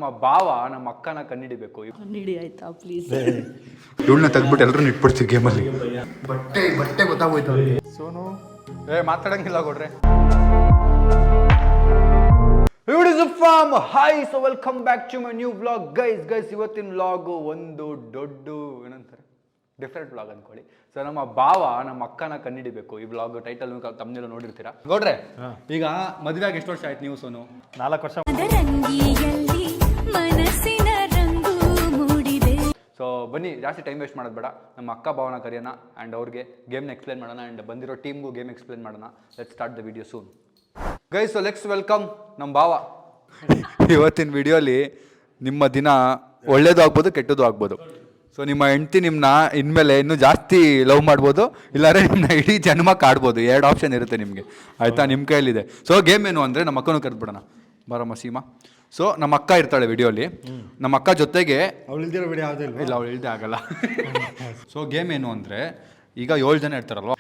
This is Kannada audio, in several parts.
ನಮ್ಮ ಭಾವ ನಮ್ಮ ಅಕ್ಕನ ಕಂಡಿಡಿಬೇಕು. ಕಂಡಿಡಿ ಆಯ್ತಾ ಪ್ಲೀಸ್. ಇವಳನ್ನ ತೆಗ್ದ್ಬಿಟ್ಟು ಎಲ್ಲರೂ ಇಟ್ಬಿಡ್ತೀವಿ ಗೇಮಲ್ಲಿ. ಬಟ್ಟೆ ಗೊತ್ತಾಗೋಯ್ತು ಅವ್ರಿಗೆ. ಸೋನು ಮಾತಾಡಂಗಿಲ್ಲ ಕೊಡ್ರೆ. From hi so welcome back to my new vlog. Guys ಇವತ್ತಿನ ವ್ಲಾಗು ಒಂದು ದೊಡ್ಡ ಏನಂತಾರೆ ಡಿಫ್ರೆಂಟ್ ವ್ಲಾಗ್ ಅನ್ಕೊಳ್ಳಿ. ಸೊ ನಮ್ಮ ಭಾವ ನಮ್ಮ ಅಕ್ಕನ ಕಂಡಿಡಿಬೇಕು. ಈ ವ್ಲಾಗ್ ಟೈಟಲ್ ತಮ್ಮನೆಲ್ಲ ನೋಡಿರ್ತೀರಾ. ನೋಡ್ರೆ ಈಗ ಮದುವೆಯಾಗಿ ಎಷ್ಟು ವರ್ಷ ಆಯ್ತು ನೀವು ಸೋನು? 4 ವರ್ಷ. ಸೊ ಬನ್ನಿ ಜಾಸ್ತಿ ಟೈಮ್ ವೇಸ್ಟ್ ಮಾಡೋದು ಬೇಡ, ನಮ್ಮ ಅಕ್ಕ ಭಾವನ ಕರೆಯೋಣ ಆ್ಯಂಡ್ ಅವ್ರಿಗೆ ಗೇಮ್ನ ಎಕ್ಸ್ಪ್ಲೇನ್ ಮಾಡೋಣ ಆ್ಯಂಡ್ ಬಂದಿರೋ ಟೀಮ್ಗೂ ಗೇಮ್ ಎಕ್ಸ್ಪ್ಲೇನ್ ಮಾಡೋಣ. Let's start the video soon guys. So let's welcome ನಮ್ಮ ಭಾವ. ಇವತ್ತಿನ ವಿಡಿಯೋಲಿ ನಿಮ್ಮ ದಿನ ಒಳ್ಳೇದು ಆಗ್ಬೋದು ಕೆಟ್ಟದ್ದು ಆಗ್ಬೋದು. ಸೊ ನಿಮ್ಮ ಹೆಂಡ್ತಿ ನಿಮ್ಮನ್ನ ಇನ್ಮೇಲೆ ಇನ್ನೂ ಜಾಸ್ತಿ ಲವ್ ಮಾಡ್ಬೋದು, ಇಲ್ಲಾಂದರೆ ನಿಮ್ಮನ್ನ ಇಡೀ ಜನ್ಮಕ್ಕೆ ಆಡ್ಬೋದು. 2 ಆಪ್ಷನ್ ಇರುತ್ತೆ ನಿಮಗೆ, ಆಯಿತಾ? ನಿಮ್ಮ ಕೈಯಲ್ಲಿದೆ. ಸೊ ಗೇಮ್ ಏನು ಅಂದರೆ ನಮ್ಮ ಅಕ್ಕನೂ ಕರೆದ್ಬಿಡೋಣ. ಬರಮ್ಮ ಸೀಮಾ. ಸೊ ನಮ್ಮ ಅಕ್ಕ ಇರ್ತಾಳೆ ವಿಡಿಯೋಲಿ. ನಮ್ಮ ಅಕ್ಕ ಜೊತೆಗೆ ಇಲ್ಲ, ಅವಳು ಇಲ್ದೇ ಆಗಲ್ಲ. ಸೊ ಗೇಮ್ ಏನು ಅಂದರೆ ಈಗ 7 ಜನ ಇರ್ತಾರಲ್ವ,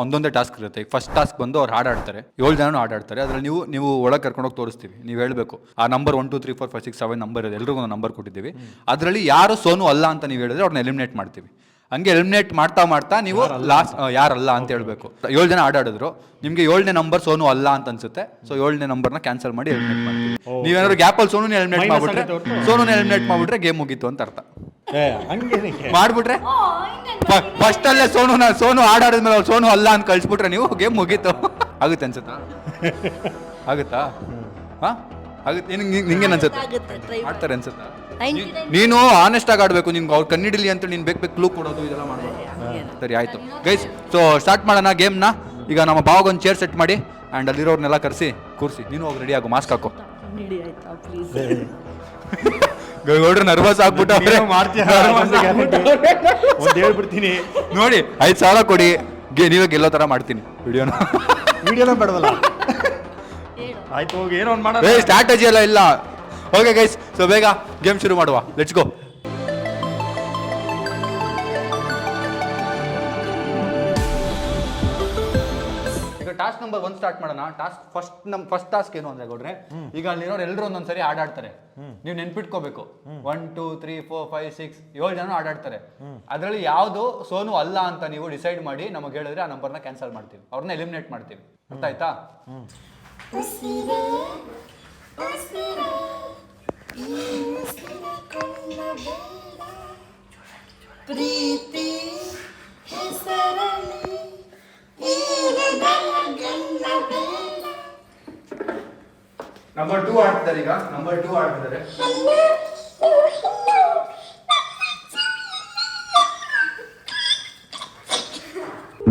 ಒಂದೊಂದೇ ಟಾಸ್ಕ್ ಇರುತ್ತೆ. ಈಗ ಫಸ್ಟ್ ಟಾಸ್ಕ್ ಬಂದು ಅವ್ರು ಹಾಡಾಡ್ತಾರೆ, 7 ಜನನು ಹಾಡಾಡ್ತಾರೆ. ಅದರಲ್ಲಿ ನೀವು ಒಳಗೆ ಕರ್ಕೊಂಡೋಗಿ ತೋರಿಸ್ತೀವಿ, ನೀವು ಹೇಳಬೇಕು ಆ ನಂಬರ್ 1 2 3 4 5 6 7 ನಂಬರ್ ಇದೆ, ಎಲ್ರಿಗೂ ಒಂದು ನಂಬರ್ ಕೊಟ್ಟಿದ್ದೀವಿ. ಅದರಲ್ಲಿ ಯಾರು ಸೋನು ಅಲ್ಲ ಅಂತ ನೀವು ಹೇಳಿದ್ರೆ ಅವ್ರನ್ನ ಎಲಿಮಿನೇಟ್ ಮಾಡ್ತೀವಿ. ಹಂಗೆ ಎಲಿಮಿನೇಟ್ ಮಾಡ್ತಾ ನೀವು ಲಾಸ್ಟ್ ಯಾರಲ್ಲ ಅಂತ ಹೇಳ್ಬೇಕು. 7 ಜನ ಆಡಾಡಿದ್ರು, ನಿಮಗೆ 7ನೇ ನಂಬರ್ ಸೋನು ಅಲ್ಲ ಅಂತ ಅನ್ಸುತ್ತೆ. ಸೊ 7ನೇ ನಂಬರ್ನ ಕ್ಯಾನ್ಸಲ್ ಮಾಡಿ ಎಲಿಮಿನೇಟ್ ಮಾಡ್ತೀವಿ. ನೀವೇನಾದ್ರು ಗ್ಯಾಪಲ್ಲಿ ಸೋನು ಎಲಿಮಿನೇಟ್ ಮಾಡ್ಬಿಟ್ರೆ ಗೇಮ್ ಮುಗೀತು ಅಂತ ಅರ್ಥ. ಮಾಡ್ಬಿಟ್ರೆ ಫಸ್ಟ್ ಅಲ್ಲೇ ಸೋನು ಆಡಾಡಿದ್ಮೇಲೆ ಅವ್ರು ಸೋನು ಅಲ್ಲ ಅಂತ ಕಳ್ಸ್ಬಿಟ್ರೆ ನೀವು ಗೇಮ್ ಮುಗೀತು. ಆಗುತ್ತೆ ಅನ್ಸುತ್ತಾ? ಆಗುತ್ತಾ? ಆಗುತ್ತೆ. ನಿಂಗೇನು ಅನ್ಸುತ್ತೆ? ಮಾಡ್ತಾರೆ ಅನ್ಸುತ್ತಾ? ನೀನು ಆನೆಸ್ಟ್ ಆಗಿ ಆಡಬೇಕು. ನಿನ್ಗೆ ಅವ್ರು ಕಣ್ಣಿಡಿಲಿ ಅಂತ ನೀನು ಬೇಕು ಕ್ಲೂ ಕೊಡೋದು ಇದೆಲ್ಲ ಮಾಡ್ಬೋದು. ಸರಿ ಆಯ್ತು ಗೈಸ್. ಸೊ ಸ್ಟಾರ್ಟ್ ಮಾಡೋಣ ಗೇಮ್ನ. ಈಗ ನಮ್ಮ ಭಾವಗೊಂದು ಚೇರ್ ಸೆಟ್ ಮಾಡಿ ಆ್ಯಂಡ್ ಅಲ್ಲಿರೋರ್ನೆಲ್ಲ ಕೂರಿಸಿ ನೀನು ಹೋಗಿ ರೆಡಿ ಆಗು, ಮಾಸ್ಕ್ ಹಾಕೋ. ಕಂಡಿಡಿ ಆಯ್ತಾ ಪ್ಲೀಸ್. ಗೌಡ್ರು ನರ್ವಸ್ ಆಗ್ಬಿಟ್ಟು ಹೇಳ್ಬಿಡ್ತೀನಿ ನೋಡಿ. 5,000 ಕೊಡಿ, ನೀವೇ ಗೆಲ್ಲೋ ಥರ ಮಾಡ್ತೀನಿ ವಿಡಿಯೋನ ಬೇಡವಲ್ಲ. ಆಯ್ತು ಹೋಗಿ ಏನೋ ಒಂದು ಮಾಡೋಣ. ಸ್ಟ್ರಾಟಜಿ ಎಲ್ಲ ಇಲ್ಲ. ಓಕೆ ಗೈಸ್, ಸೊ ಬೇಗ ಗೇಮ್ ಶುರು ಮಾಡುವ. Let's go. ಈಗ ಟಾಸ್ಕ್ ನಂಬರ್ 1 ಸ್ಟಾರ್ಟ್ ಮಾಡೋಣ. ಫಸ್ಟ್ ಟಾಸ್ಕ್ ಏನು ಅಂದ್ರೆ ಗೌಡ್ರೆ, ಈಗ ಅಲ್ಲಿರೋರು ಎಲ್ಲರೂ ಒಂದೊಂದ್ಸರಿ ಆಡಾಡ್ತಾರೆ. ನೀವು ನೆನ್ಪಿಟ್ಕೋಬೇಕು. 1 2 3 4 5 6 7 ಜನ ಆಡಾಡ್ತಾರೆ. ಅದರಲ್ಲಿ ಯಾವುದು ಸೋನು ಅಲ್ಲ ಅಂತ ನೀವು ಡಿಸೈಡ್ ಮಾಡಿ ನಮಗೆ ಹೇಳಿದ್ರೆ ಆ ನಂಬರ್ನ ಕ್ಯಾನ್ಸಲ್ ಮಾಡ್ತೀವಿ, ಅವ್ರನ್ನ ಎಲಿಮಿನೇಟ್ ಮಾಡ್ತೀವಿ. ಅರ್ಥ ಆಯ್ತಾ? ಪ್ರೀತಿ ನಂಬರ್ 2 ಆಡ್ತಿದ್ದಾರೆ. ಈಗ ನಂಬರ್ 2 ಆಡ್ತಿದ್ದಾರೆ.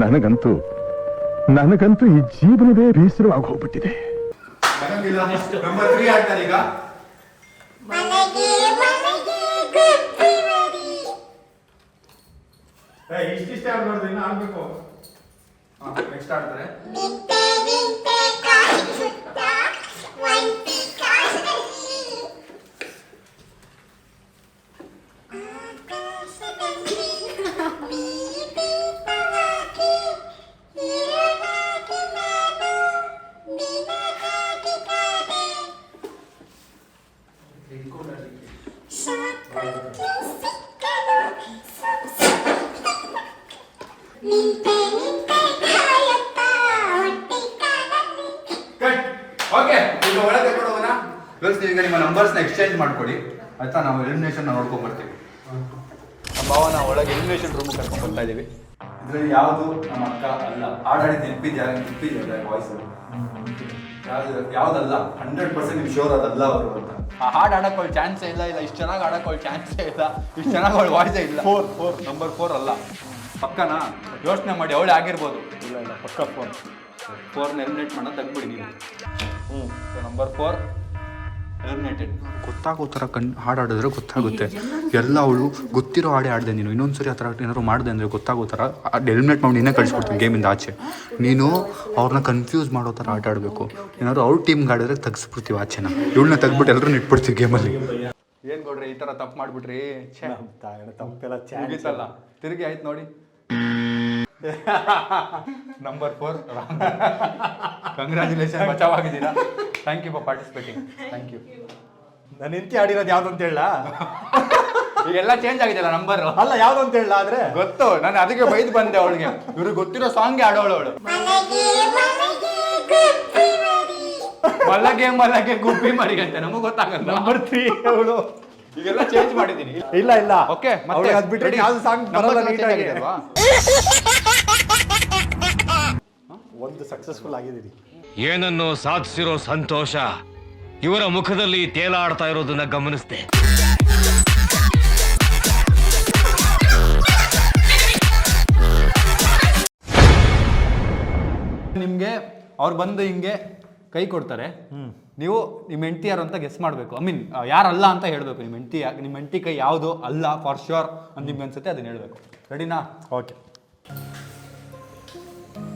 ನನಗಂತೂ ಈ ಜೀವನವೇ ಬೇಸರವಾಗಿ ಹೋಗ್ಬಿಟ್ಟಿದೆ. ನಂಬರ್ 3 ಆಡ್ತಾರೆ. ಈಗ ಇಷ್ಟಿಷ್ಟೇ ಆಗ್ಬಾರ್ದು, ಇನ್ನು ಆಗ್ಬೇಕು. ನೆಕ್ಸ್ಟ್ ಆಡ್ತಾರೆ. ಓಕೆ, ಈಗ ಒಳಗೆ ಕೊಡೋಣ. ಈಗ ನಿಮ್ಮ ನಂಬರ್ಸ್ನ ಎಕ್ಸ್ಚೇಂಜ್ ಮಾಡ್ಕೊಡಿ, ಆಯ್ತಾ? ನಾವು ಎಲಿಮಿನೇಷನ್ ನೋಡ್ಕೊಂಡ್ ಬರ್ತೀವಿ. ನಮ್ಮ ಭಾವನ ಒಳಗೆ ಎಲಿಮಿನೇಷನ್ ರೂಮ್ ಕರ್ಕೊಂಡು ಬರ್ತಾ ಇದೀವಿ. ಇದ್ರಲ್ಲಿ ಯಾವುದು ನಮ್ಮ ಅಕ್ಕ ಅಲ್ಲ. ಆಡಾಡಿದ್ದು ನೆನಪಿದ್ಯಾ ವಾಯ್ಸ್? ಯಾವ್ದಲ್ಲ 100% ನಿಮ್ಗೆ ಶೋರ್ ಅದಲ್ಲ ಅವರು ಅಂತ. ಆ ಹಾಡು ಆಡೋಕೆ ಚಾನ್ಸೇ ಇಲ್ಲ. ಇಷ್ಟು ಚೆನ್ನಾಗಿ ಆಡೋಕೆ ಚಾನ್ಸೇ ಇಲ್ಲ. ಇಷ್ಟು ಚೆನ್ನಾಗಿ ಅವಳು ವಾಯ್ಸೇ ಇಲ್ಲ. 4 ನಂಬರ್ 4 ಅಲ್ಲ. ಪಕ್ಕನಾ? ಯೋಚನೆ ಮಾಡಿ, ಅವಳೇ ಆಗಿರ್ಬೋದು. ಇಲ್ಲ ಪಕ್ಕ 4ನ ಎಲಿಮಿನೇಟ್ ಮಾಡೋಣ, ತೆಗ್ಬಿಡಿ ನೀವು. So number 4 eliminated. ಗೊತ್ತಾಗೋ ಥರ ಹಾಡಾಡಿದ್ರೆ ಗೊತ್ತಾಗುತ್ತೆ ಎಲ್ಲ. ಅವಳು ಗೊತ್ತಿರೋ ಹಾಡೇ ಆಡಿದೆ. ನೀನು ಇನ್ನೊಂದ್ಸರಿ ಆ ಥರ ಏನಾದ್ರು ಮಾಡಿದೆ ಅಂದರೆ ಗೊತ್ತಾಗೋ ಥರ ಎಲಿಮಿನೇಟ್ ಮಾಡಿ ನೀನೇ ಕಳಿಸ್ಕೊಡ್ತೀನಿ ಗೇಮಿಂದ ಆಚೆ. ನೀನು ಅವ್ರನ್ನ ಕನ್ಫ್ಯೂಸ್ ಮಾಡೋ ಥರ ಆಟ ಆಡಬೇಕು. ಏನಾದ್ರು ಅವ್ರ ಟೀಮ್ಗೆ ಆಡಿದ್ರೆ ತೆಗ್ಸ್ಬಿಡ್ತೀವಿ ಆಚೆನ. ಇವಳನ್ನ ತೆಗ್ಬಿಟ್ಟು ಎಲ್ಲರೂ ಇಟ್ಬಿಡ್ತೀವಿ ಗೇಮಲ್ಲಿ. ಏನು ಕೊಡ್ರಿ ಈ ಥರ ತಪ್ಪು ಮಾಡಿಬಿಟ್ರಿ. ತಪ್ಪೆಲ್ಲ ಮುಗೀತಲ್ಲ, ತಿರುಗಿ ಆಯ್ತು ನೋಡಿ. ನಂಬರ್ 4 ಕಂಗ್ರ್ಯಾಚುಲೇಷನ್, ಬಚಾವಾಗಿದ್ದೀರಾ. Thank you for participating. Thank you. ನನ್ನ ಹೆಂಡತಿ ಆಡಿರೋದು ಯಾವ್ದು ಅಂತ ಹೇಳ? ಈಗೆಲ್ಲ ಚೇಂಜ್ ಆಗಿದೆಯಲ್ಲ ನಂಬರ್. ಅಲ್ಲ ಯಾವ್ದು ಅಂತ ಹೇಳ? ಆದ್ರೆ ಗೊತ್ತು, ನಾನು ಅದಕ್ಕೆ ಬೈದು ಬಂದೆ ಅವಳಿಗೆ. ಇವ್ರಿಗೆ ಗೊತ್ತಿರೋ ಸಾಂಗ್ ಆಡೋಳು ಅವಳು. ಮಲಗೆ ಮಲಗೆ ಗುಬ್ಬಿ ಮರಿ ಅಂತ ನಮಗೆ ಗೊತ್ತಾಗಲ್ಲ. ನಂಬರ್ 3 ಅವಳು. ಈಗೆಲ್ಲ ಚೇಂಜ್ ಮಾಡಿದ್ದೀನಿ. ಇಲ್ಲ ಓಕೆ, ಮತ್ತೆ ಅದ್ ಬಿಟ್ರೆ ಯಾವ್ದು ಸಾಂಗ್ ಬರಲ್ಲ ನೀಟಾಗಿ. ಒಂದು ಸಕ್ಸಸ್ಫುಲ್ ಆಗಿದ್ದೀರಿ. ಏನನ್ನು ಸಾಧಿಸಿರೋ ಸಂತೋಷ ಇವರ ಮುಖದಲ್ಲಿ ತೇಲಾಡ್ತಾ ಇರೋದನ್ನ ಗಮನಿಸಿದೆ. ನಿಮ್ಗೆ ಅವ್ರು ಬಂದು ಹಿಂಗೆ ಕೈ ಕೊಡ್ತಾರೆ, ನೀವು ನಿಮ್ಮ ಹೆಂಡತಿ ಯಾರು ಅಂತ ಗೆಸ್ ಮಾಡಬೇಕು. ಐ ಮೀನ್ ಯಾರಲ್ಲ ಅಂತ ಹೇಳಬೇಕು. ನಿಮ್ಮ ಹೆಂಡತಿ ಕೈ ಯಾವುದು ಅಲ್ಲ ಫಾರ್ ಶ್ಯೂರ್ ಅಂತ ನಿಮ್ಗೆ ಅನ್ಸುತ್ತೆ, ಅದನ್ನ ಹೇಳಬೇಕು. ರೆಡಿನಾ? ಓಕೆ.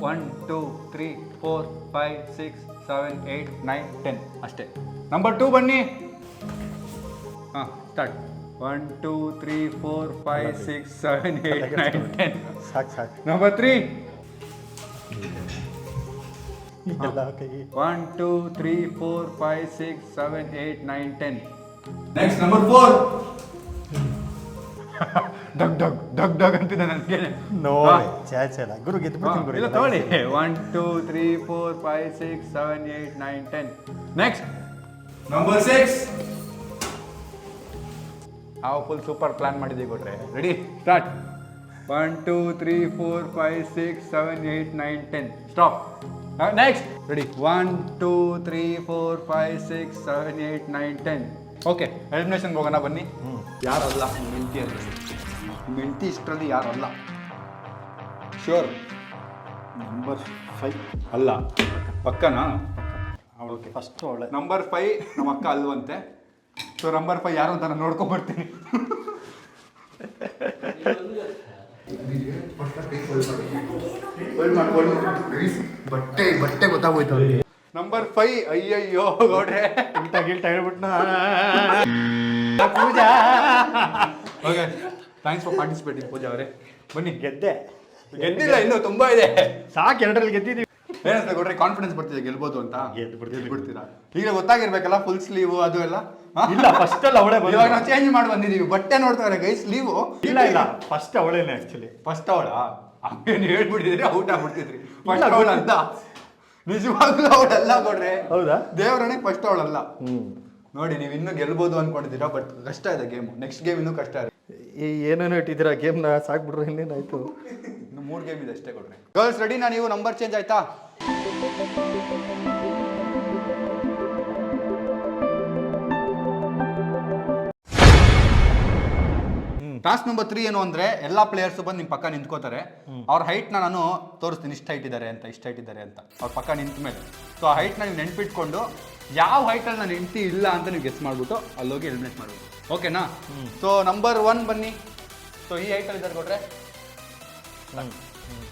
1 2 3 4 5 6 7 8 9 10 ಅಷ್ಟೇ. ನಂಬರ್ 2 ಬನ್ನಿ. ಹಾಂ, ಸ್ಟಾರ್ಟ್. 1 2 3 4 5 6 7 8 9 10. ಸಾಕು. ನಂಬರ್ 3. ಎಲ್ಲ ಕೈ. 1 2 3 4 5 6 7 8 9 10. Next number 4. ಡಗ್ ಡಗ್ ಡಗ್ ಡಗ್ ಅಂತಿದ್ದೆ ನನಗೆ. ನೋ ಚಾಚಲ್ಲ ಗುರು, ಗೆದ್ದು ಬಿಡ್ತೀನಿ ಗುರು. ಇಲ್ಲ ತಗೊಳ್ಳಿ. 1 2 3 4 5 6 7 8 9 10. Next number 6. ನಾವು ಫುಲ್ ಸೂಪರ್ ಪ್ಲಾನ್ ಮಾಡಿದ್ದೀವಿ ಕೊಟ್ರೆ. Ready, start. 1 2 3 4 5 6 7 8 9 10. Stop. Next. Ready. 1 2 3 4 5 6 7 8 9 10. Okay, ಎಲಿಮಿನೇಷನ್ಗೆ ಹೋಗೋಣ ಬನ್ನಿ. ಯಾರಲ್ಲ ನಿಮ್ಮ ಹೆಂಡತಿ ಅಂತ. ನಿಮ್ಮ ಹೆಂಡತಿ ಇಷ್ಟರಲ್ಲಿ ಯಾರಲ್ಲ? ಶ್ಯೂರ್? ನಂಬರ್ 5 ಅಲ್ಲ. ಪಕ್ಕನಾ? ಓಕೆ, ಫಸ್ಟ್ ಒಳ್ಳೆ. ನಂಬರ್ 5 ನಮ್ಮ ಅಕ್ಕ ಅಲ್ವಂತೆ. ಸೊ ನಂಬರ್ 5 ಯಾರು ಅಂತ ನಾನು ನೋಡ್ಕೊಂಡ್ಬರ್ತೀನಿ. ಬಟ್ಟೆ ಗೊತ್ತಾಗೋಯ್ತು. ನಂಬರ್ 5. ಅಯ್ಯಯ್ಯೋ ಗೌಡ್ರೆ, ಗಿಲ್ಟ ಹೇಳ್ಬಿಟ್ನ. ಪೂಜಾ. ಓಕೆ, ಥ್ಯಾಂಕ್ಸ್ ಫಾರ್ ಪಾರ್ಟಿಸಿಪೇಟಿಂಗ್ ಪೂಜಾ ಅವರೇ. ಬನ್ನಿ. ಗೆದ್ದಿಲ್ಲ, ಇನ್ನೂ ತುಂಬಾ ಇದೆ. ಸಾಕು, 2ರಲ್ಲಿ ಗೆದ್ದಿದ್ದೀವಿ. ಏನಂತ ಗೌಡ್ರೆ, ಕಾನ್ಫಿಡೆನ್ಸ್ ಬರ್ತಿದೆ ಗೆಲ್ಬೋದು ಅಂತ? ಗೆದ್ಬಿಡ್ತೀವಿ. ಬಿಡ್ತೀರಾ? ಈಗ ಗೊತ್ತಾಗಿರ್ಬೇಕಲ್ಲ ಫುಲ್ ಸ್ಲೀವ್ ಅದು ಎಲ್ಲ. ಇಲ್ಲ, ಫಸ್ಟ್ ಅಲ್ಲ ಅವಳೇ ಬಂದು. ಇವಾಗ ನಾವು ಚೇಂಜ್ ಮಾಡಿ ಬಂದಿದ್ದೀವಿ. ಬಟ್ಟೆ ನೋಡ್ತಾರೆ ಗೈ, ಸ್ಲೀವ್. ಇಲ್ಲ ಫಸ್ಟ್ ಅವಳೇನೆ ಆಕ್ಚುಲಿ. ಫಸ್ಟ್ ಅವಳ ನೀವು ಹೇಳ್ಬಿಟ್ಟಿದ್ರಿ, ಔಟ್ ಆಗ್ಬಿಡ್ತಿದ್ರಿ. ಫಸ್ಟ್ ಅವಳಲ್ಲ, ನಿಜವಾಗ್ಲೂ ಅವಳಲ್ಲ ಕೊಡ್ರೆ. ಹೌದಾ? ದೇವರಣೆ ಫಸ್ಟ್ ಅವಳಲ್ಲ. ನೋಡಿ, ನೀವು ಇನ್ನೂ ಗೆಲ್ಬೋದು ಅನ್ಕೊಂಡಿದ್ದೀರಾ, ಬಟ್ ಕಷ್ಟ ಇದೆ ಗೇಮ್. ನೆಕ್ಸ್ಟ್ ಗೇಮ್ ಇನ್ನೂ ಕಷ್ಟ ಇದೆ. ಏನೇನೋ ಇಟ್ಟಿದ್ದೀರಾ ಗೇಮ್ನ, ಸಾಕ್ಬಿಟ್ರೆ ಇನ್ನೇನಾಯ್ತು. ಇನ್ನು 3 ಗೇಮ್ ಇದೆ ಅಷ್ಟೇ ಕೊಡ್ರೆ. ಗರ್ಲ್ಸ್ ರೆಡಿನಾ? ನೀವು ನಂಬರ್ ಚೇಂಜ್ ಆಯ್ತಾ? ಟಾಸ್ಕ್ ನಂಬರ್ 3 ಏನು ಅಂದ್ರೆ, ಎಲ್ಲಾ ಪ್ಲೇಯರ್ಸ್ ಬಂದು ನಿಮ್ಮ ಪಕ್ಕ ನಿಂತ್ಕೋತಾರೆ. ಅವ್ರ ಹೈಟ್ ನಾನು ತೋರಿಸ್ತೀನಿ, ಇಷ್ಟ ಹೈಟ್ ಇದ್ದಾರೆ ಅಂತ. ಅವ್ರ ಪಕ್ಕ ನಿಂತ ಮೇಲೆ ಸೊ ಆ ಹೈಟ್ ನೀವು ನೆನ್ಪಿಟ್ಕೊಂಡು ಯಾವ ಹೈಟಲ್ಲಿ ನಾನು ಹೆಂಡತಿ ಇಲ್ಲ ಅಂತ ನೀವು ಗೆಸ್ ಮಾಡ್ಬಿಟ್ಟು ಅಲ್ಲೋಗಿ ಎಲಿಮಿನೇಟ್ ಮಾಡ್ಬೋದು. ಓಕೆನಾ? ಸೊ ನಂಬರ್ 1 ಬನ್ನಿ. ಸೊ ಈ ಹೈಟಲ್ಲಿ ಇದ್ದಾರೆ ಕೊಟ್ರೆ.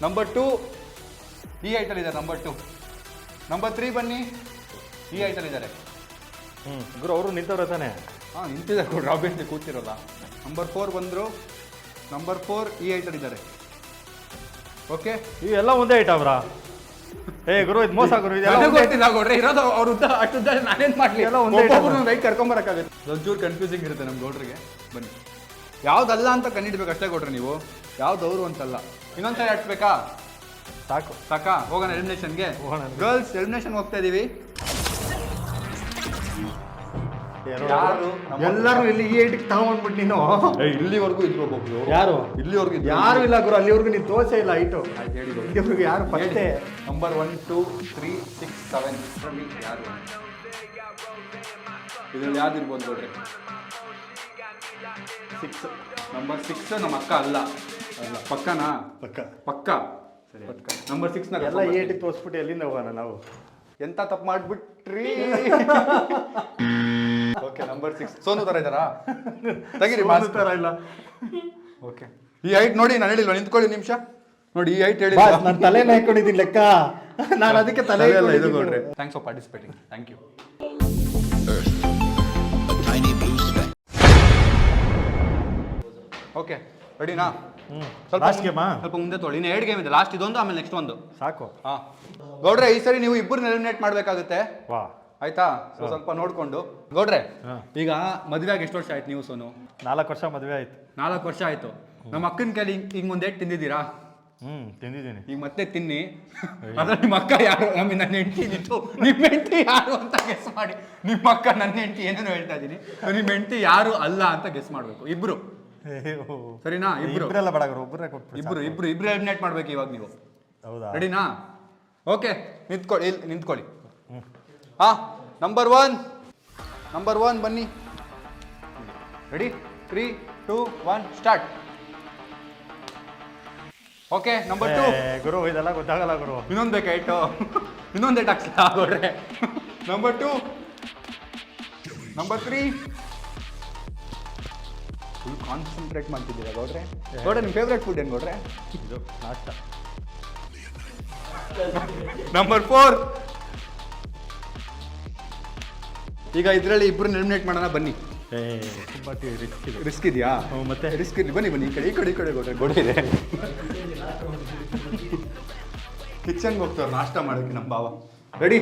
ನಂಬರ್ 2 ಈ ಹೈಟಲ್ಲಿ ಇದ್ದಾರೆ. ನಂಬರ್ 2. ನಂಬರ್ 3 ಬನ್ನಿ. ಈ ಹೈಟಲ್ಲಿ ಇದ್ದಾರೆ. ಗುರು ಅವರು ನಿಂತವ್ರ ತಾನೆ? ಹಾಂ, ನಿಂತಿದ್ದಾರೆ ಕೊಡ್ರಿ, ಆಬ್ವಿಯಸ್ಲಿ ಕೂತಿರೋಲ್ಲ. ನಂಬರ್ 4 ಬಂದರು. ನಂಬರ್ 4 ಈ ಹೈಟಲ್ಲಿ ಇದ್ದಾರೆ. ಓಕೆ, ಇವೆಲ್ಲ ಒಂದೇ ಐಟ ಅವ್ರ? ಗುರು, ಇದು ಮೋಸ ಗುರು. ಗೊತ್ತಿಲ್ಲ ಕೊಡ್ರಿ, ಇರೋದು ಅವ್ರ ಉದ್ದ ಅಷ್ಟುದ್ದ ನಾನೇನು ಮಾಡಲಿ? ಎಲ್ಲ ಒಂದೇ ಒಬ್ಬೊಬ್ರು ರೈಟ್ ಕರ್ಕೊಂಬರಕ್ಕಾಗುತ್ತೆ. ಒಂಚೂರು ಕನ್ಫ್ಯೂಸಿಂಗ್ ಇರುತ್ತೆ ನಮ್ಮ ಗೌಡ್ರಿಗೆ. ಬನ್ನಿ, ಯಾವ್ದಲ್ಲ ಅಂತ ಕಂಡಿಡ್ಬೇಕು ಅಷ್ಟೇ ಕೊಡ್ರಿ ನೀವು, ಯಾವ್ದವ್ರು ಅಂತಲ್ಲ. ಇನ್ನೊಂದ್ಸರಿ ಆಡ್ಸ್ಬೇಕಾ? ಸಾಕಾ? ಹೋಗೋಣ ಎಲಿಮಿನೇಷನ್ಗೆ. ಗರ್ಲ್ಸ್ ಎಲಿಮಿನೇಷನ್ ಹೋಗ್ತಾ ಇದೀವಿ. ಯಾರು ಎಲ್ಲರೂ ಇಲ್ಲಿ ಈ ಐಟಿಗೆ ತಗೊಂಡ್ಬಿಟ್ಟು ನೀನು ಇಲ್ಲಿವರೆಗೂ ಇದ್ರು ಒಬ್ಬೊಬ್ರು. ಯಾರು? ಇಲ್ಲಿವರೆಗೂ ಯಾರು ಇಲ್ಲ ಗುರು, ಅಲ್ಲಿವರೆಗೂ ನೀನು ತೋರ್ಸೇ ಇಲ್ಲ ಐಟು. ಹೇಳಿ ಇಲ್ಲಿವರೆಗೂ ಯಾರು ಫಸ್ಟೇ? ನಂಬರ್ 1 2 3 6 7 ಇದರಲ್ಲಿ ಯಾರು? ಇದರಲ್ಲಿ ಯಾವ್ದು ಇರ್ಬೋದು ನೋಡ್ರಿ? 6. ನಂಬರ್ 6 ನಮ್ಮ ಅಕ್ಕ ಅಲ್ಲ. ಪಕ್ಕನಾ? ಪಕ್ಕ. ಸರಿ, ನಂಬರ್ 6 ನ ಎಲ್ಲ ಈ ಐಟಿಗೆ ತೋರಿಸ್ಬಿಟ್ಟು ಎಲ್ಲಿಂದ ಹೋಗೋಣ ನಾವು? ಎಂತ ತಪ್ಪು ಮಾಡ್ಬಿಟ್ರಿ. ಓಕೆ, ನಂಬರ್ 6 ಸೋನು ತರ ಇದ್ದಾರಾ? ತೆಗಿರಿ, ತರ ಇಲ್ಲ. ಓಕೆ, ಈ ಹೈಟ್ ನೋಡಿ, ನಾನು ಹೇಳಿಲ್ವಾ ನಿಂತ್ಕೊಳ್ಳಿ ನಿಮಿಷ. ನೋಡಿ, ಈ ಹೈಟ್ ಹೇಳಿ. ನಾನು ತಲೆನ ಹಾಕೊಂಡಿದ್ದೀನಿ ಲೆಕ್ಕ. ನಾನು ಅದಕ್ಕೆ ತಲೆ ಇದು ಕೊಡ್ರಿ. Thanks for participating. Thank you. Okay, ರೆಡಿನಾ? ಲಾಸ್ಟ್ ಗೇಮಾ ಸ್ವಲ್ಪ ಮುಂದೆ ತೊಗೊಳ್ಳಿ. ಇನ್ನು 2 ಗೇಮ್ ಇದೆ, ಲಾಸ್ಟ್ ಇದೊಂದು, ಆಮೇಲೆ ನೆಕ್ಸ್ಟ್ ಒಂದು. ಸಾಕು. ಹಾಂ ಗೌಡ್ರೆ, ಈ ಸರಿ ನೀವು ಇಬ್ಬರು ಎಲಿಮಿನೇಟ್ ಮಾಡಬೇಕಾಗುತ್ತೆ. ವಾ, ಆಯ್ತಾ? ಸ್ವಲ್ಪ ನೋಡ್ಕೊಂಡು. ಗೌಡ್ರೆ, ಹಾಂ. ಈಗ ಮದುವೆಯಾಗಿ ಎಷ್ಟು ವರ್ಷ ಆಯ್ತು ನೀವು ಸೋನು? 4 ವರ್ಷ ಮದುವೆ ಆಯ್ತು. 4 ವರ್ಷ ಆಯ್ತು. ನಮ್ಮ ಅಕ್ಕನ ಕೈಲಿ ಹಿಂಗೆ ಒಂದು ಏಟ್ ತಿಂದಿದ್ದೀರಾ? ತಿಂದಿದ್ದೀನಿ. ಈಗ ಮತ್ತೆ ತಿನ್ನಿ. ಅದ್ರ ನಿಮ್ಮ ಅಕ್ಕ ಯಾರು? ನನ್ನ ಹೆಂಡತಿ ಇದ್ದಿತ್ತು. ನಿಮ್ಮ ಹೆಂಡತಿ ಯಾರು ಅಂತ ಗೆಸ್ ಮಾಡಿ. ನಿಮ್ಮ ಅಕ್ಕ ನನ್ನ ಹೆಂಡತಿ ಏನೇನೋ ಹೇಳ್ತಾ ಇದ್ದೀನಿ. ನಿಮ್ಮ ಹೆಂಡತಿ ಯಾರು ಅಲ್ಲ ಅಂತ ಗೆಸ್ ಮಾಡಬೇಕು. ಇಬ್ರು, ಸರಿನಾ? ಇಬ್ಬರೆಲ್ಲ ಬಡಗರು, ಒಬ್ಬರೇ ಕೊಟ್ಬಿಡಿ. ಇಬ್ರು ಎಲಿಮಿನೇಟ್ ಮಾಡ್ಬೇಕು ಇವಾಗ ನೀವು. ಹೌದಾ? ರೆಡಿನಾ? ಓಕೆ, ನಿಂತ್ಕೊಳ್ಳಿ. ಇಲ್ಲಿ ನಿಂತ್ಕೊಳ್ಳಿ. ಹಾ, ನಂಬರ್ ಒನ್ ಬನ್ನಿ. ರೆಡಿ? 3, 2, 1 ಸ್ಟಾರ್ಟ್. Okay, number 2. ಗುರು ಇದೆಲ್ಲ ಗೊತ್ತಾಗಲ್ಲ ಗುರು. ಇನ್ನೊಂದು ಬೇಕಾ ಇಟ್ಟು? ಇನ್ನೊಂದು ಏಟ್ ಹಾಕ್ಸ್ಲಾ ಗೌಡ್ರೆ? Number 2, number 3. ಫುಲ್ ಕಾನ್ಸಂಟ್ರೇಟ್ ಮಾಡ್ತಿದ್ದೀರಾ ಗೌಡ್ರೆ? ಗೌಡ್ರೆ, ನಿಮ್ಮ ಫೇವ್ರೆಟ್ ಫುಡ್ ಏನು ಗೌಡ್ರೆ? ಇದು ನಾಷ್ಟ. ನಂಬರ್ 4. ಈಗ ಇದರಲ್ಲಿ ಇಬ್ಬರು ಎಲಿಮಿನೇಟ್ ಮಾಡೋಣ ಬನ್ನಿ. ತುಂಬ ರಿಸ್ಕ್ ಇದೆ. ರಿಸ್ಕ್ ಇದೆಯಾ? ಮತ್ತೆ ರಿಸ್ಕ್ ಇರಲಿ, ಬನ್ನಿ ಈ ಕಡೆ ಗೋಡೆ ಇದೆ. ಕಿಚನ್ಗೆ ಹೋಗ್ತಾರೆ ನಾಷ್ಟ ಮಾಡೋಕ್ಕೆ ನಮ್ಮ ಭಾವ. ರೆಡಿ?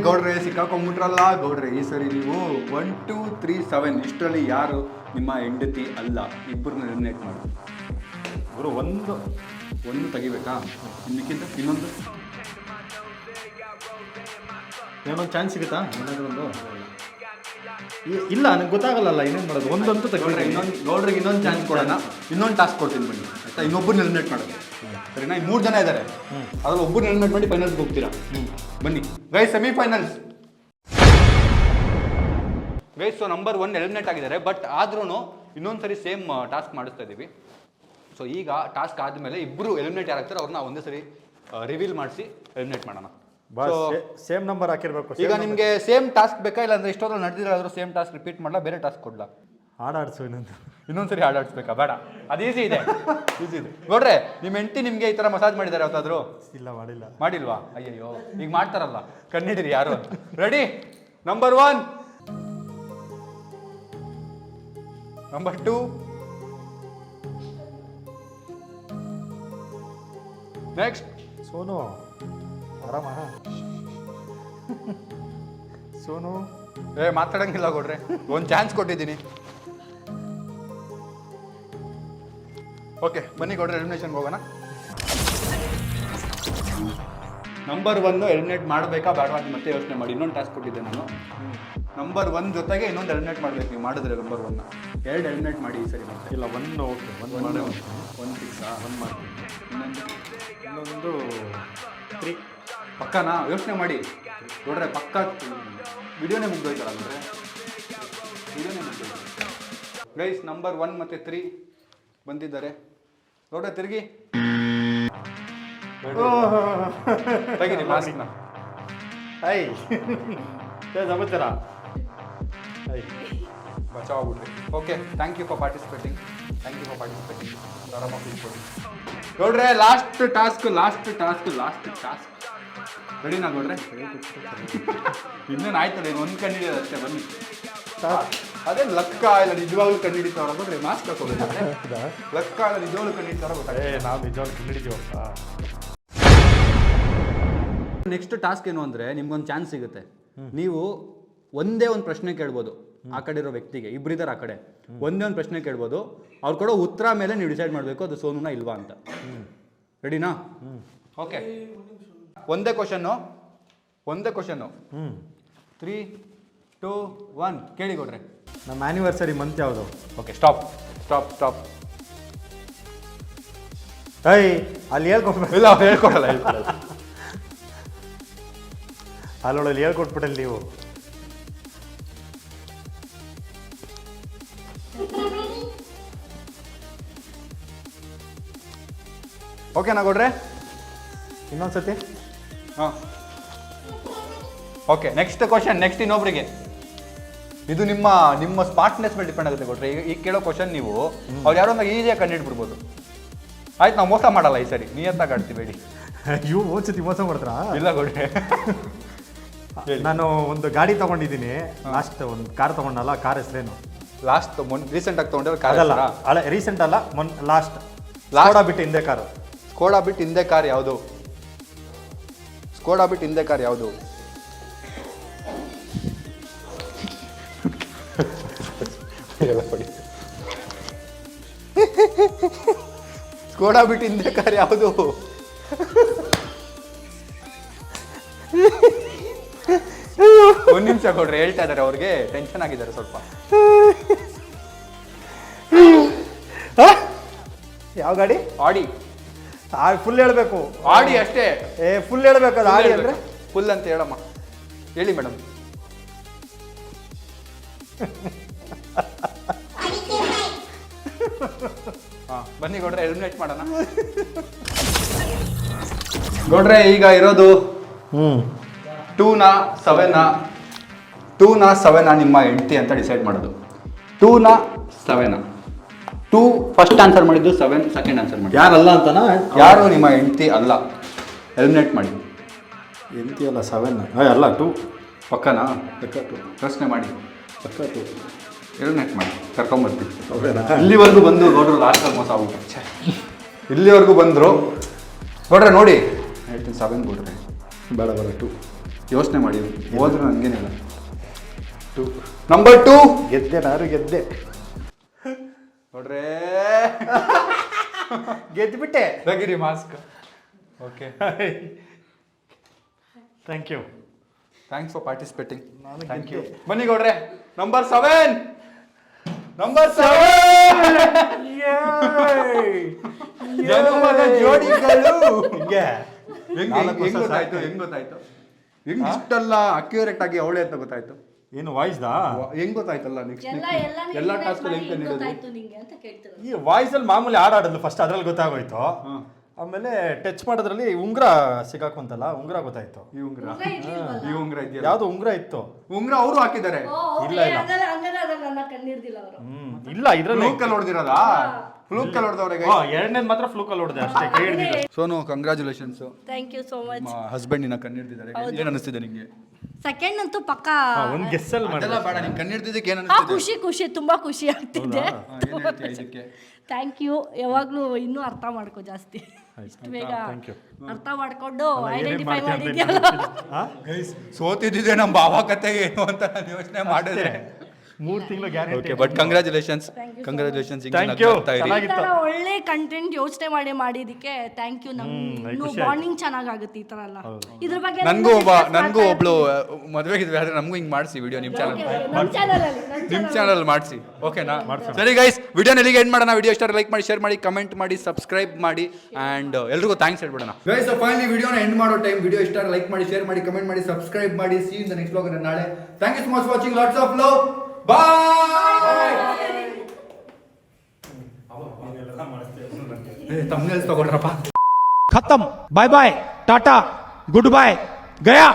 ಗೌಡ್ರೆ ಸಿಕ್ಕಾಕೊಂಡ್ಬಿಟ್ರಲ್ಲ ಗೌಡ್ರೆ. ಈ ಸರಿ ನೀವು 1, 2, 3, 7 ಇಷ್ಟರಲ್ಲಿ ಯಾರು ನಿಮ್ಮ ಹೆಂಡತಿ ಅಲ್ಲ? ಇಬ್ಬರನ್ನ ಎಲಿಮಿನೇಟ್ ಮಾಡಿ. ಗುರು ಒಂದು ತೆಗಿಬೇಕಾ? ಇನ್ನಕ್ಕಿಂತ ಇನ್ನೊಂದು ಏನೊಂದು ಚಾನ್ಸ್ ಸಿಗುತ್ತಾ? ಇಲ್ಲ, ನನಗೆ ಗೊತ್ತಾಗಲ್ಲ ಇನ್ನೇನು ಮಾಡೋದು. ಒಂದಂತೂ ಗೌಡ್ರೆ, ಗೌಡ್ರಿಗೆ ಇನ್ನೊಂದು ಚಾನ್ಸ್ ಕೊಡೋಣ. ಇನ್ನೊಂದು ಟಾಸ್ಕ್ ಕೊಡ್ತೀನಿ ಬನ್ನಿ, ಆಯ್ತಾ? ಇನ್ನೊಬ್ಬರನ್ನ ಎಲಿಮಿನೇಟ್ ಮಾಡೋದು, ಸರಿನಾ? 3 ಜನ ಇದ್ದಾರೆ, ಅದ್ರಲ್ಲಿ ಒಬ್ಬರನ್ನ ಎಲಿಮಿನೇಟ್ ಮಾಡಿ ಫೈನಲ್ಸ್ಗೆ ಹೋಗ್ತೀರಾ. ಬನ್ನಿ guys, semifinals guys. So number 1 eliminate ಆಗಿದ್ದಾರೆ, ಬಟ್ ಆದ್ರೂ ಇನ್ನೊಂದ್ಸರಿ ಸೇಮ್ ಟಾಸ್ಕ್ ಮಾಡಿಸ್ತಾ ಇದ್ದೀವಿ. ಸೊ ಈಗ ಟಾಸ್ಕ್ ಆದಮೇಲೆ ಇಬ್ಬರು ಎಲಿಮಿನೇಟ್ ಯಾರಾಗ್ತಾರೆ ಅವ್ರನ್ನ ಒಂದೇ ಸರಿ ರಿವೀಲ್ ಮಾಡಿಸಿ ಎಲಿಮಿನೇಟ್ ಮಾಡೋಣ. ಸೇಮ್ ನಂಬರ್ ಹಾಕಿರ್ಬೇಕು. ಈಗ ನಿಮಗೆ ಸೇಮ್ ಟಾಸ್ಕ್ ಬೇಕಾ? ಇಲ್ಲ ಅಂದ್ರೆ ಇಷ್ಟೊಂದು ನಡೆದಿರೋದ್ರೂ ಸೇಮ್ ಟಾಸ್ಕ್ ರಿಪೀಟ್ ಮಾಡಲ್ಲ, ಬೇರೆ ಟಾಸ್ಕ್ ಕೊಡ್ಲಾ? ಆಡಾಡ್ಸು ಇನ್ನೊಂದ್ಸರಿ ಆಡಾಡ್ಸ್ಬೇಕಾ? ಬೇಡ, ಅದು ಈಸಿ ಇದೆ. ನೋಡ್ರೆ, ನಿಮ್ಮ ಹೆಂಡತಿ ನಿಮಗೆ ಈ ಥರ ಮಸಾಜ್ ಮಾಡಿದ್ದಾರೆ ಯಾವತ್ತಾದ್ರೂ? ಇಲ್ಲ, ಮಾಡಿಲ್ವಾ? ಅಯ್ಯಯ್ಯೋ, ಈಗ ಮಾಡ್ತಾರಲ್ಲ, ಕಣ್ಣಿಡಿರಿ ಯಾರು. Ready? Number 1, number 2, next. Sonu ಆರಾಮ? ಸೋನು ಮಾತಾಡಂಗಿಲ್ಲ ಕೊಡ್ರೆ, ಒಂದು ಚಾನ್ಸ್ ಕೊಟ್ಟಿದ್ದೀನಿ. ಓಕೆ, ಬನ್ನಿ ಕೊಡ್ರೆ, ಎಲಿಮಿನೇಷನ್ಗೆ ಹೋಗೋಣ. ನಂಬರ್ 1 ಎಲಿಮಿನೇಟ್ ಮಾಡಬೇಕಾ ಬೇಡವಾ ಅಂತ ಮತ್ತೆ ಯೋಚನೆ ಮಾಡಿ. ಇನ್ನೊಂದು ಟಾಸ್ಕ್ ಕೊಟ್ಟಿದ್ದೆ ನಾನು. ನಂಬರ್ 1 ಜೊತೆಗೆ ಇನ್ನೊಂದು ಎಲಿಮಿನೇಟ್ ಮಾಡಬೇಕು. ನೀವು ಮಾಡಿದ್ರೆ ನಂಬರ್ 1 2 ಎಲಿಮಿನೇಟ್ ಮಾಡಿ ಈ ಸರಿ. ಮತ್ತೆ ಇಲ್ಲ, ಒಂದು ಓಕೆ, ಒಂದು ಮಾಡಿ. ಒಂದು ಫಿಕ್ಸಾ? ಒಂದು ಮಾಡ್ತೀನಿ. ಇನ್ನೊಂದು 3 ಪಕ್ಕನಾ? ಯೋಚನೆ ಮಾಡಿ ನೋಡ್ರೆ, ಪಕ್ಕ ವಿಡಿಯೋನೇ ಮುಗ್ದೋಯ್ತಲ್ಲ ಅಂದರೆ. ವಿಡಿಯೋನೇ ಮುಗ್ದೋಯ್ತು ಗೈಸ್. ನಂಬರ್ 1 ಮತ್ತು 3 ಬಂದಿದ್ದಾರೆ ನೋಡ್ರೆ. ತಿರುಗಿ ತೆಗೀರಿ ಮಾಸ್ಕ್ನ. ಸಮಾಚಾರ ಬಚಾವ್ಬಿಟ್ರಿ. Okay, thank you for participating. ನೋಡ್ರೆ, ಲಾಸ್ಟ್ ಟಾಸ್ಕ್. ರೆಡಿನಾ ನೋಡ್ರೆ? ಇನ್ನೇನು ಆಯ್ತಲ್ಲ, ಇನ್ನು ಒಂದು ಕಂಡಿಡಿಯೋದು ಅಷ್ಟೇ. ಬನ್ನಿ. ಅದೇ ಲಕ್ಕ ಇಲ್ಲ ನಿಜವಾಗ್ಲೂ ಕಂಡಿಡಿತಾವ್ರ ನೋಡ್ರಿ. ಮಾಸ್ಕ್ ಹಾಕೋಬೇಕು. ಲಕ್ಕ ಇಲ್ಲ ನಿಜವಾಗ್ಲೂ ಕಂಡಿಡಿತಾರ ಗೊತ್ತಾಗ. ನಾವು ನಿಜವಾಗ್ಲೂ ಕಂಡಿಡಿತೀವಪ್ಪ. ನೆಕ್ಸ್ಟ್ ಟಾಸ್ಕ್ ಏನು ಅಂದರೆ, ನಿಮ್ಗೊಂದು ಚಾನ್ಸ್ ಸಿಗುತ್ತೆ. ನೀವು ಒಂದೇ ಒಂದು ಪ್ರಶ್ನೆ ಕೇಳ್ಬೋದು ಆ ಕಡೆ ಇರೋ ವ್ಯಕ್ತಿಗೆ. ಇಬ್ಬರಿದ್ದಾರೆ ಆ ಕಡೆ. ಒಂದೇ ಒಂದು ಪ್ರಶ್ನೆ ಕೇಳ್ಬೋದು. ಅವ್ರು ಕೊಡೋ ಉತ್ತರ ಮೇಲೆ ನೀವು ಡಿಸೈಡ್ ಮಾಡಬೇಕು ಅದು ಸೋನುನಾ ಇಲ್ವಾ ಅಂತ. ರೆಡಿನಾ? ಓಕೆ, ಒಂದೇ ಕ್ವಶನ್ನು. 3, 2, 1 ಕೇಳಿ ಕೊಡ್ರೆ. ನಮ್ಮ ಆ್ಯನಿವರ್ಸರಿ ಮಂತ್ ಯಾವುದು? Okay, stop. ಅಲ್ಲಿ ಹೇಳ್ಕೊಡ್ಬೇಕು. ಇಲ್ಲ, ಹೇಳ್ಕೊಡಲ್ಲ. ಅಲ್ಲೊಳಲ್ಲಿ ಹೇಳ್ಕೊಟ್ಬಿಟ್ಟಲ್ಲಿ ನೀವು. ಓಕೆನಾ ಕೊಡ್ರೆ? ಇನ್ನೊಂದ್ಸತಿ. ಹಾಂ, ಓಕೆ. ನೆಕ್ಸ್ಟ್ ಕ್ವಶನ್, ನೆಕ್ಸ್ಟ್ ಇನ್ನೊಬ್ರಿಗೆ. ಇದು ನಿಮ್ಮ ಸ್ಮಾರ್ಟ್ನೆಸ್ ಮೇಲೆ ಡಿಪೆಂಡ್ ಆಗುತ್ತೆ ಕೊಟ್ರೆ. ಈಗ ಕೇಳೋ ಕ್ವಶನ್ ನೀವು ಅವ್ರು ಯಾರೋ ಒಂದು ಈಸಿಯಾಗಿ ಕಂಡುಹಿಡ್ಬಿಡ್ಬೋದು. ಆಯ್ತು, ನಾವು ಮೋಸ ಮಾಡಲ್ಲ ಈ ಸರಿ, ನಿಯತ್ತಾಗಿ ಆಡ್ತೀವಿ. ಇವು ಓದ್ಸತಿ ಮೋಸ ಮಾಡ್ತಾರಾ? ಇಲ್ಲ ಕೊಡ್ರೆ. ನಾನು ಒಂದು ಗಾಡಿ ತಗೊಂಡಿದ್ದೀನಿ. ಲಾಸ್ಟ್ ಒಂದು ಕಾರ್ ತಗೊಂಡಲ್ಲ, ಕಾರ್ ಹೆಸರೇನು? ಲಾಸ್ಟ್ ರೀಸೆಂಟ್ ಆಗಿ ತೊಗೊಂಡಿರೋ ಕಾರ್ ಅದಲ್ಲ ಅಲ್ಲ ರೀಸೆಂಟ್ ಅಲ್ಲ ಲಾಸ್ಟ್ ಬಿಟ್ಟು ಹಿಂದೆ ಕಾರು. ಸ್ಕೋಡಾ ಬಿಟ್ಟು ಹಿಂದೆ ಕಾರ್ ಯಾವುದು? ಸ್ಕೋಡಾ ಬಿಟ್ಟು ಹಿಂದೆ ಕಾರ್ ಯಾವುದು? ಸ್ಕೋಡಾ ಬಿಟ್ಟು ಹಿಂದೆ ಕಾರ್ ಯಾವುದು? ಒಂದ್ ನಿಮಿಷ ಕೊಡ್ರಿ, ಹೇಳ್ತಾ ಇದಾರೆ ಅವ್ರಿಗೆ ಟೆನ್ಷನ್ ಆಗಿದ್ದಾರೆ ಸ್ವಲ್ಪ. ಯಾವ ಗಾಡಿ? ಆಡಿ. ಫುಲ್ ಹೇಳ್ಬೇಕು. ಆಡಿ ಅಷ್ಟೇ. ಫುಲ್ ಹೇಳ್ಬೇಕು. ಅದು ಆಡಿ ಅಂದ್ರೆ ಫುಲ್ ಅಂತ ಹೇಳಮ್ಮ. ಹೇಳಿ ಮೇಡಮ್. ಹಾ ಬನ್ನಿ ಗೌಡ್ರೆ, ಎಲಿಮಿನೇಟ್ ಮಾಡೋಣ. ಗೌಡ್ರೆ ಈಗ ಇರೋದು 2ನ 7ನ 2ನ 7ನ ನಿಮ್ಮ ಹೆಂಡತಿ ಅಂತ ಡಿಸೈಡ್ ಮಾಡೋದು. 2ನ 7ನ 2 ಫಸ್ಟ್ ಆನ್ಸರ್ ಮಾಡಿದ್ದು, 7 ಸೆಕೆಂಡ್ ಆನ್ಸರ್ ಮಾಡಿ. ಯಾರಲ್ಲ ಅಂತನಾ? ಯಾರು ನಿಮ್ಮ ಹೆಂಡತಿ ಅಲ್ಲ, ಎಲಿಮಿನೇಟ್ ಮಾಡಿ. ಹೆಂಡತಿ ಅಲ್ಲ 7 ಅಲ್ಲ 2 ಪಕ್ಕನಾ? ಪಕ್ಕ 2 ಪ್ರಶ್ನೆ ಮಾಡಿ. ಪಕ್ಕ 2 ಎಲಿಮಿನೇಟ್ ಮಾಡಿ, ಕರ್ಕೊಂಬರ್ತೀವಿ. ಹೌದೇನಾ? ಇಲ್ಲಿವರೆಗೂ ಬಂದು ಗೌಡ್ರು ಲಾಸ್ಟ್ ಮೋಸ ಆಗ್ಬಿಟ್ಟು ಇಲ್ಲಿವರೆಗೂ ಬಂದರು ಗೌಡ್ರೆ. ನೋಡಿ ಹೇಳ್ತೀನಿ, 7 ಗೌಡ್ರೆ. ಬೇಡ 2 ಯೋಚನೆ ಮಾಡಿ, ಹೋದ್ರೆ ಹಂಗೇನಿಲ್ಲ. 2 ನಂಬರ್ 2 ಗೆದ್ದೆ. ನಾನು ಗೆದ್ದೆ ನೋಡ್ರೆ, ಗೆದ್ದುಬಿಟ್ಟೆ. ತೆಗಿರಿ mask. Okay, thank you. Thanks for participating. Thank you. ಬನ್ನಿ ಗೌಡ್ರೆ, ನಂಬರ್ 7 ಜನುಮದ ಜೋಡಿಗಳು. ಹೆಂಗ್ ಗೊತ್ತಾಯ್ತು? ಹೆಂಗ್ ಇಷ್ಟಲ್ಲ ಅಕ್ಯುರೇಟ್ ಆಗಿ ಅವಳೆ ಅಂತ ಗೊತ್ತಾಯ್ತು? ಏನು ವಾಯ್ಸ್ದಾ? ಹೆಂಗ್ ಗೊತ್ತಾಯ್ತಲ್ಲ? ನೆಕ್ಸ್ಟ್ ಎಲ್ಲ ಟಾಸ್ಕ್ ಹೆಂಗ್ ಕಂಡಿರೋದು? ನಿಂಗೆ ಅಂತ ಕೇಳ್ತಿರೋದು. ಈ ವಾಯ್ಸಲ್ಲಿ ಮಾಮೂಲಿ ಆಡೋದು ಫಸ್ಟ್ ಅದ್ರಲ್ಲಿ ಗೊತ್ತಾಗೋಯ್ತು. ಆಮೇಲೆ ಟಚ್ ಮಾಡೋದ್ರಲ್ಲಿ ಉಂಗ್ರ ಸಿಗಾಕೊಂತಲ್ಲ, ಉಂಗ್ರ ಗೊತ್ತಾಯ್ತು. ಈ ಉಂಗ್ರ ಇದೆಯಲ್ಲ, ಯಾವ್ದು ಉಂಗ್ರ ಇತ್ತು? ಉಂಗ್ರ ಅವರು ಹಾಕಿದ್ದಾರೆ. ಇಲ್ಲ ಇಲ್ಲ ನನ್ನ ಕಣ್ಣಿರ್ದಿಲ್ಲ ಅವರು. ಇಲ್ಲ ಇದ್ರಲ್ಲಿ ಫ್ಲೂಕಲ್ಲಿ ಹೊಡೆದಿರೋದಾ? ಫ್ಲೂಕಲ್ಲಿ ಹೊಡೆದವ್ರೆ. ಎರಡನೇದು ಮಾತ್ರ ಫ್ಲೂಕಲ್ಲಿ ಹೊಡೆದೆ ಅಷ್ಟೇ, ಕೈ ಹಿಡಿದಿಲ್ಲ. Sonu, congratulations. Thank you so much. Husband ಕಣ್ಣಿಡ್ತಿದ್ದಾರೆ. ಏನ್ ಅನಿಸ್ತಿದೆ ನಿಂಗೆ? ಸೆಕೆಂಡ್ ಅಂತೂ ಪಕ್ಕ. ಒಂದು ಗೆಸ್ಸಲ್ಲಿ ಅದೆಲ್ಲ ಬೇಡ, ನಿಂಗೆ ಕಣ್ಣಿಡ್ತಿದ್ದಕ್ಕೆ ಏನ್ ಹಾ, ಅನಿಸ್ತಿದೆ? ಖುಷಿ ತುಂಬಾ ಖುಷಿ ಆಗ್ತಿದೆ. ಏನ್ ಹೇಳ್ತೀಯ ಇದಕ್ಕೆ? Thank you. ಯಾವಾಗ್ಲೂ ಇನ್ನೂ ಅರ್ಥ ಮಾಡ್ಕೊ ಜಾಸ್ತಿ. ಇಷ್ಟು ಬೇಗ ಅರ್ಥ ಮಾಡ್ಕೊಂಡು ಐಡೆಂಟಿಫೈ ಮಾಡಿದ್ಯಲ್ಲ. ಸೋತಿದ್ದಿದೆ ನಮ್ಮ ಭಾವ ಕತೆ ಏನು ಅಂತ ನಾನು ಯೋಚನೆ ಮಾಡಿದ್ರೆ 3 ತಿಂಗಳು guarantee. Okay, but congratulations. Thank you. ಚೆನ್ನಾಗಿತ್ತು. ಒಳ್ಳೆ ಕಂಟೆಂಟ್ ಯೋಚನೆ ಮಾಡಿದ್ದಕ್ಕೆ ಥ್ಯಾಂಕ್ ಯು. ನಮ್ಗೆ ಬಾಂಡಿಂಗ್ ಚೆನ್ನಾಗಾಗುತ್ತೆ ಈ ತರ ಎಲ್ಲ. ಇದ್ರ ಬಗ್ಗೆ ನನಗೂ ಒಬ್ಳು ಮದುವೆಗಿದ್ವಿ, ಆದ್ರೆ ನಮಗೂ ಹಿಂಗ್ ಮಾಡಿಸಿ ವಿಡಿಯೋ ನಿಮ್ಮ ಚಾನಲ್ ಮಾಡಿಸಿ. ಓಕೆನಾ? ಸರಿ ಗೈಸ್, ವಿಡಿಯೋನ ಎಲ್ಲಿಗೆ ಎಂಡ್ ಮಾಡೋಣ. ವಿಡಿಯೋ ಇಷ್ಟ ಲೈಕ್ ಮಾಡಿ, ಶೇರ್ ಮಾಡಿ, ಕಮೆಂಟ್ ಮಾಡಿ, ಸಬ್ಸ್ಕ್ರೈಬ್ ಮಾಡಿ, ಅಂಡ್ ಎಲ್ರಿಗೂ ಥ್ಯಾಂಕ್ಸ್ ಹೇಳ್ಬಿಡೋಣ. ಗೈಸ್, ಫೈನಲಿ ವಿಡಿಯೋನ ಎಂಡ್ ಮಾಡೋ ಟೈಮ್. ವಿಡಿಯೋ ಇಷ್ಟ ಲೈಕ್ ಮಾಡಿ, ಶೇರ್ ಮಾಡಿ, ಕಮೆಂಟ್ ಮಾಡಿ, ಸಬ್ಸ್ಕ್ರೈಬ್ ಮಾಡಿ. See in the next vlog ನಾಳೆ. Thank you so much watching. Lots of love. Bye. ತಮ್ಮನೇಲ್ ತಗೊಳ್ರಪ್ಪ. खत्म. Bye bye, tata, good bye, गया.